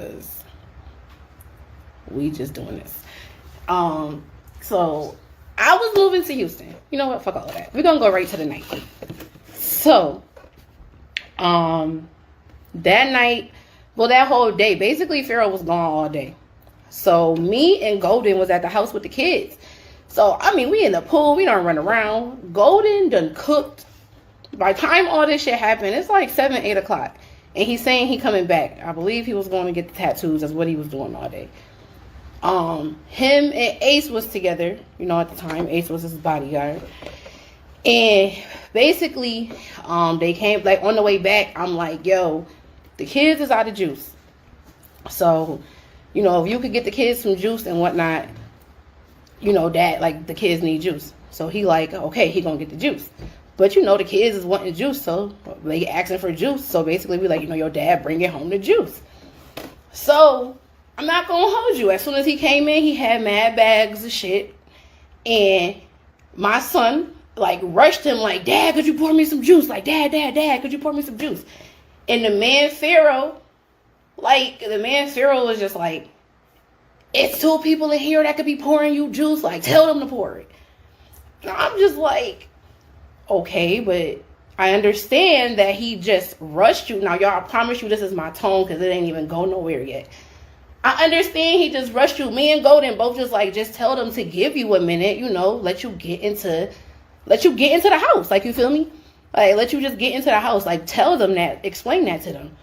because we just doing this. So I was moving to Houston. You know what? Fuck all of that. We're gonna go right to the night. So, that night, well, that whole day, basically, Pharaoh was gone all day. So me and Golden was at the house with the kids. So, I mean, we in the pool. We don't run around. Golden done cooked. By the time all this shit happened, it's like 7, 8 o'clock. And he's saying he coming back. I believe he was going to get the tattoos. That's what he was doing all day. Him and Ace was together. You know, at the time, Ace was his bodyguard. And basically, they came, like, on the way back, I'm like, yo, the kids is out of juice. So, you know, if you could get the kids some juice and whatnot, you know, that, like, the kids need juice. So he like, okay, he gonna get the juice. But, you know, the kids is wanting juice, so they asking for juice. So basically, we like, you know, your dad, bring it home the juice. So, I'm not gonna hold you. As soon as he came in, he had mad bags of shit. And my son, like, rushed him like, Dad, could you pour me some juice? Like, Dad, could you pour me some juice? And the man Pharaoh was just like, it's 2 people in here that could be pouring you juice. Like, tell them to pour it. And I'm just like, okay, but I understand that he just rushed you. Now, y'all, I promise you this is my tone because it ain't even go nowhere yet. I understand he just rushed you. Me and Golden both just like, just tell them to give you a minute, you know, let you get into the house. Like, you feel me? Like, let you just get into the house. Like, tell them that, explain that to them.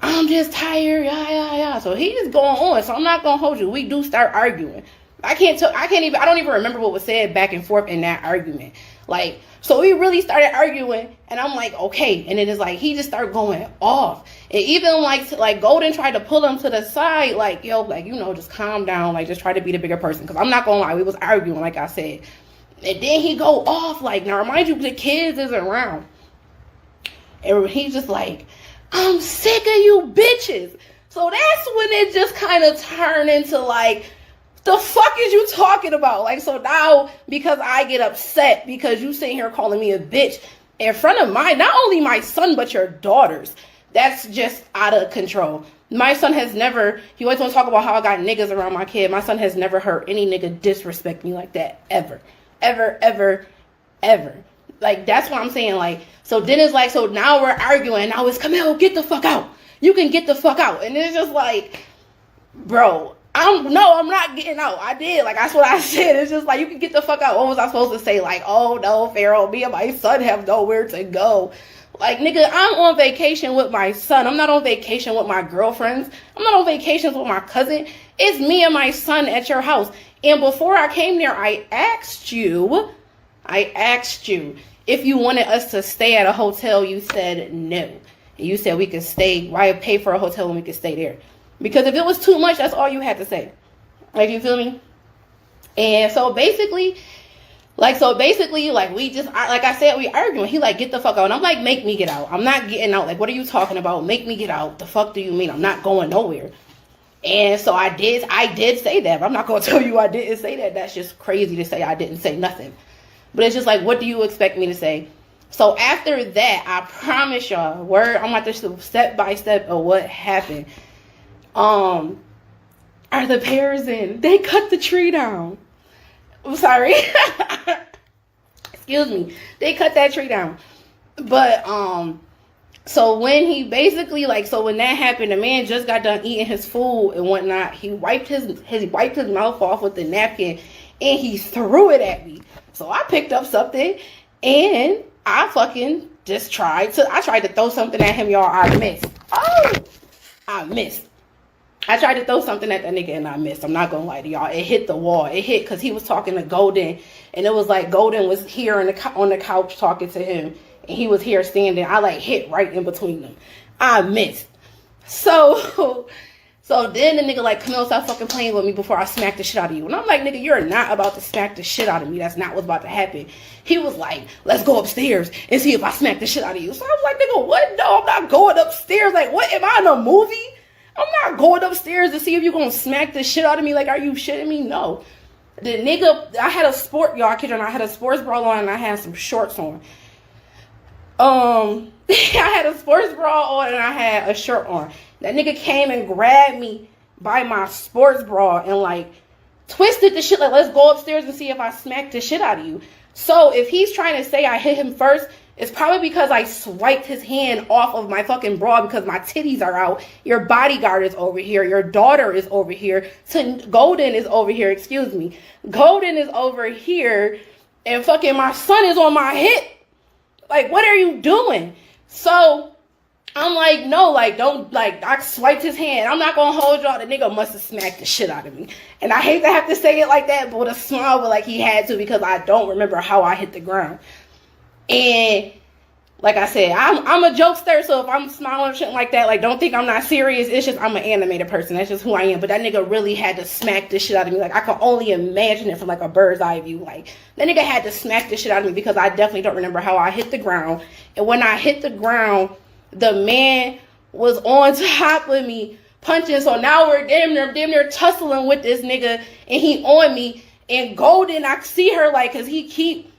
I'm just tired, yeah. So he just going on. So I'm not gonna hold you. We do start arguing. I don't even remember what was said back and forth in that argument. Like, so we really started arguing, and I'm like, okay. And then it's like, he just started going off. And even like Golden tried to pull him to the side, like, yo, like, you know, just calm down, like, just try to be the bigger person. Because I'm not gonna lie, we was arguing, like I said. And then he go off, like, now remind you, the kids is around. And he's just like, I'm sick of you bitches. So that's when it just kind of turned into like, the fuck is you talking about? Like, so now, because I get upset because you sitting here calling me a bitch in front of not only my son, but your daughters, that's just out of control. My son has never, he always want to talk about how I got niggas around my kid. My son has never heard any nigga disrespect me like that, ever. Ever. Like, that's what I'm saying. Like, so then it's like, so now we're arguing. Now it's, Camille, get the fuck out. You can get the fuck out. And it's just like, bro, I'm not getting out. I did. Like, that's what I said. It's just like, you can get the fuck out. What was I supposed to say? Like, oh no, Pharaoh, me and my son have nowhere to go. Like, nigga, I'm on vacation with my son. I'm not on vacation with my girlfriends. I'm not on vacations with my cousin. It's me and my son at your house. And before I came there, I asked you if you wanted us to stay at a hotel. You said no. And you said we could stay. Why pay for a hotel when we could stay there? Because if it was too much, that's all you had to say. Like, you feel me? And so basically, like we just, like I said, we arguing. He like, get the fuck out. And I'm like, make me get out. I'm not getting out. Like, what are you talking about? Make me get out. The fuck do you mean? I'm not going nowhere. And so I did say that. But I'm not going to tell you I didn't say that. That's just crazy to say I didn't say nothing. But it's just like, what do you expect me to say? So after that, I promise y'all, I'm about to step by step of what happened. Are the pears in? They cut the tree down. I'm sorry. Excuse me. They cut that tree down. But, so when he basically, like, so when that happened, the man just got done eating his food and whatnot. He wiped his mouth off with the napkin and he threw it at me. So I picked up something and I fucking just tried to throw something at him, y'all. I missed. I tried to throw something at that nigga and I missed. I'm not gonna lie to y'all. It hit the wall. It hit because he was talking to Golden, and it was like Golden was here on the couch talking to him, and he was here standing. I like hit right in between them. I missed. So then the nigga like, come on, stop fucking playing with me before I smack the shit out of you. And I'm like, nigga, you're not about to smack the shit out of me. That's not what's about to happen. He was like, let's go upstairs and see if I smack the shit out of you. So I was like, nigga, what? No, I'm not going upstairs. Like, what? Am I in a movie? I'm not going upstairs to see if you're going to smack the shit out of me. Like, are you shitting me? No. The nigga, I had a sports bra on and I had some shorts on. I had a sports bra on and I had a shirt on. That nigga came and grabbed me by my sports bra and like twisted the shit like, let's go upstairs and see if I smacked the shit out of you. So if he's trying to say I hit him first, it's probably because I swiped his hand off of my fucking bra because my titties are out. Your bodyguard is over here. Your daughter is over here. Golden is over here. Excuse me. Golden is over here. And fucking my son is on my hip. Like, what are you doing? So I'm like, no, like, don't, like, I swiped his hand. I'm not gonna hold y'all. The nigga must have smacked the shit out of me. And I hate to have to say it like that, but with a smile, but like he had to because I don't remember how I hit the ground. And like I said, I'm a jokester, so if I'm smiling or shit like that, like, don't think I'm not serious. It's just I'm an animated person. That's just who I am. But that nigga really had to smack the shit out of me. Like, I could only imagine it from like a bird's eye view. Like, that nigga had to smack the shit out of me because I definitely don't remember how I hit the ground. And when I hit the ground, the man was on top of me punching. So now we're damn near tussling with this nigga, and he on me. And Golden, I see her like, cause he keep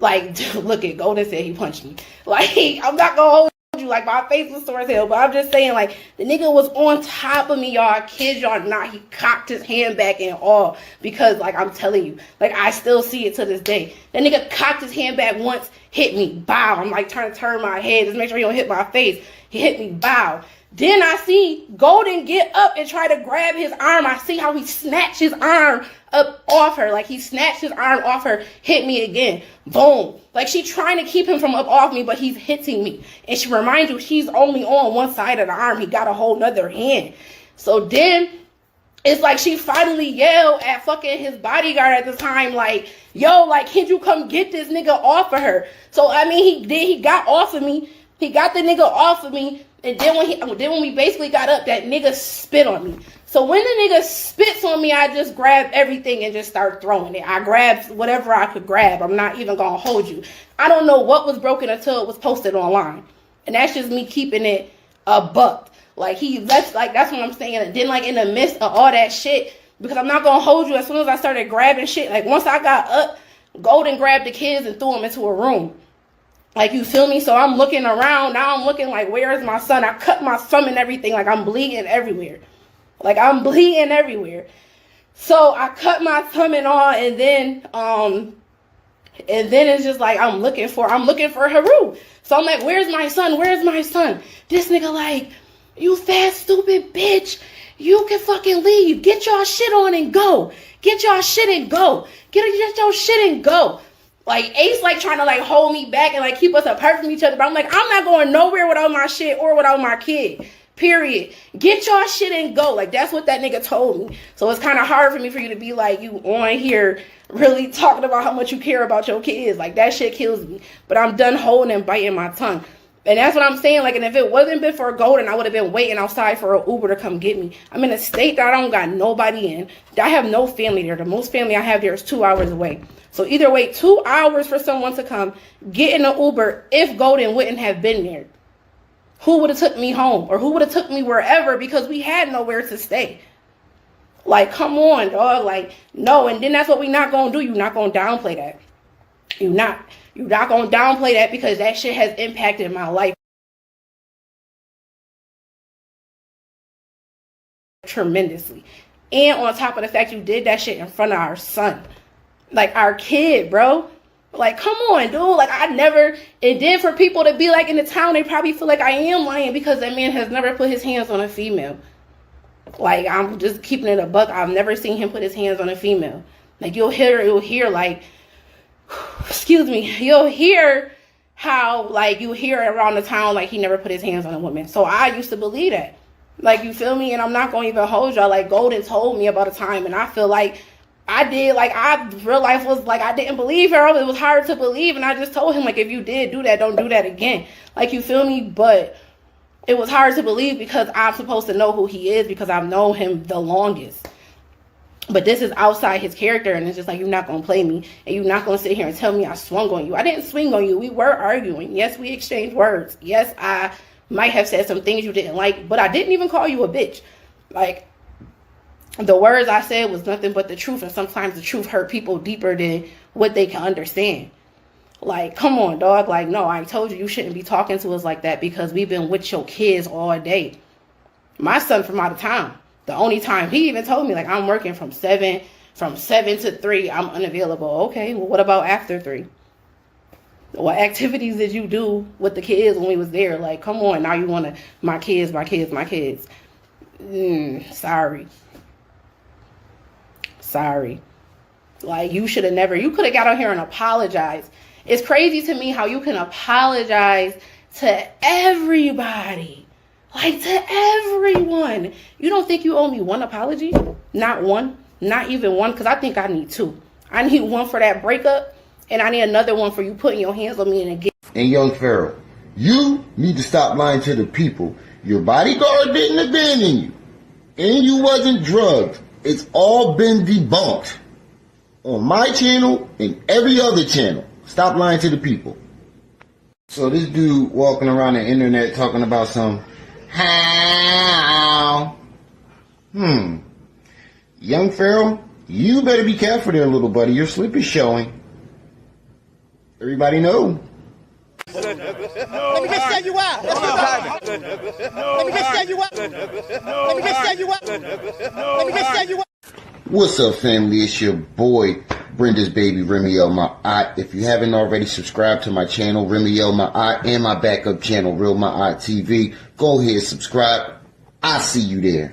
like, look at Golden said he punched me. Like, I'm not gonna hold you, like, my face was sore as hell, but I'm just saying, like, the nigga was on top of me, y'all. I kid y'all not. He cocked his hand back and all because, like, I'm telling you, like, I still see it to this day. That nigga cocked his hand back once, hit me, bow. I'm like trying to turn my head, just make sure he don't hit my face. He hit me, bow. Then I see Golden get up and try to grab his arm. I see how he snatched his arm up off her. Like, he snatched his arm off her, hit me again. Boom. Like, she trying to keep him from up off me, but he's hitting me. And she reminds you, she's only on one side of the arm. He got a whole nother hand. So then it's like she finally yelled at fucking his bodyguard at the time, like, yo, like, can you come get this nigga off of her? So, I mean, he got off of me. He got the nigga off of me. And then when we basically got up, that nigga spit on me. So when the nigga spits on me, I just grab everything and just start throwing it. I grabbed whatever I could grab. I'm not even gonna hold you. I don't know what was broken until it was posted online. And that's just me keeping it a buck. Like, that's what I'm saying. And then, like, in the midst of all that shit, because I'm not gonna hold you, as soon as I started grabbing shit, like, once I got up, Golden grabbed the kids and threw them into a room. Like, you feel me? So I'm looking around. Now I'm looking like, where is my son? I cut my thumb and everything. Like, I'm bleeding everywhere. Like, I'm bleeding everywhere. So I cut my thumb and all, and then it's just like, I'm looking for Haru. So I'm like, where's my son? Where's my son? This nigga like, you fat, stupid bitch. You can fucking leave. Get your shit on and go. Get your shit and go. Get your shit and go. Like, Ace, like, trying to, like, hold me back and, like, keep us apart from each other. But I'm like, I'm not going nowhere without my shit or without my kid. Period. Get your shit and go. Like, that's what that nigga told me. So it's kind of hard for me for you to be like, you on here really talking about how much you care about your kids. Like, that shit kills me. But I'm done holding and biting my tongue. And that's what I'm saying. Like, and if it wasn't been for Golden, I would have been waiting outside for an Uber to come get me. I'm in a state that I don't got nobody in. I have no family there. The most family I have there is 2 hours away. So either wait 2 hours for someone to come, get in an Uber if Golden wouldn't have been there. Who would have took me home? Or who would have took me wherever, because we had nowhere to stay. Like, come on, dog. Like, no. And then that's what we not going to do. You're not going to downplay that. You're not going to downplay that, because that shit has impacted my life tremendously. And on top of the fact you did that shit in front of our son. Like, our kid, bro. Like, come on, dude. Like, I never... And then for people to be, like, in the town, they probably feel like I am lying because that man has never put his hands on a female. Like, I'm just keeping it a buck. I've never seen him put his hands on a female. Like, you'll hear, like... Excuse me. You'll hear how, like, you hear around the town, like, he never put his hands on a woman. So I used to believe that. Like, you feel me? And I'm not going to even hold y'all. Like, Golden told me about a time, and I feel like I did, like, real life was, like, I didn't believe her. It was hard to believe, and I just told him, like, if you did do that, don't do that again. Like, you feel me? But it was hard to believe because I'm supposed to know who he is because I've known him the longest. But this is outside his character, and it's just like, you're not going to play me, and you're not going to sit here and tell me I swung on you. I didn't swing on you. We were arguing. Yes, we exchanged words. Yes, I might have said some things you didn't like, but I didn't even call you a bitch. Like, the words I said was nothing but the truth, and sometimes the truth hurt people deeper than what they can understand. Like, come on, dog. Like, no, I told you shouldn't be talking to us like that because we've been with your kids all day. My son from out of town. The only time he even told me, like, I'm working from 7 to 3, I'm unavailable. Okay, well, what about after 3? What activities did you do with the kids when we was there? Like, come on, now you want to, my kids. Sorry. Like, you should have never, you could have got on here and apologized. It's crazy to me how you can apologize to everybody. Like, to everyone. You don't think you owe me one apology? Not one? Not even one? Because I think I need 2. I need one for that breakup, and I need another one for you putting your hands on me and again. And Young Pharaoh, you need to stop lying to the people. Your bodyguard didn't abandon you. And you wasn't drugged. It's all been debunked. On my channel and every other channel. Stop lying to the people. So this dude walking around the internet talking about some how. Young Pharaoh, you better be careful there, little buddy. Your slip is showing. Everybody know. Let me just tell you why. Let me just tell you why. Let me just tell you why. Let me just tell you why. What's up, family? It's your boy, Brenda's baby, Remy El Ma'at. If you haven't already subscribed to my channel, Remy El Ma'at, and my backup channel, Real Ma'at TV, go ahead, subscribe. I'll see you there.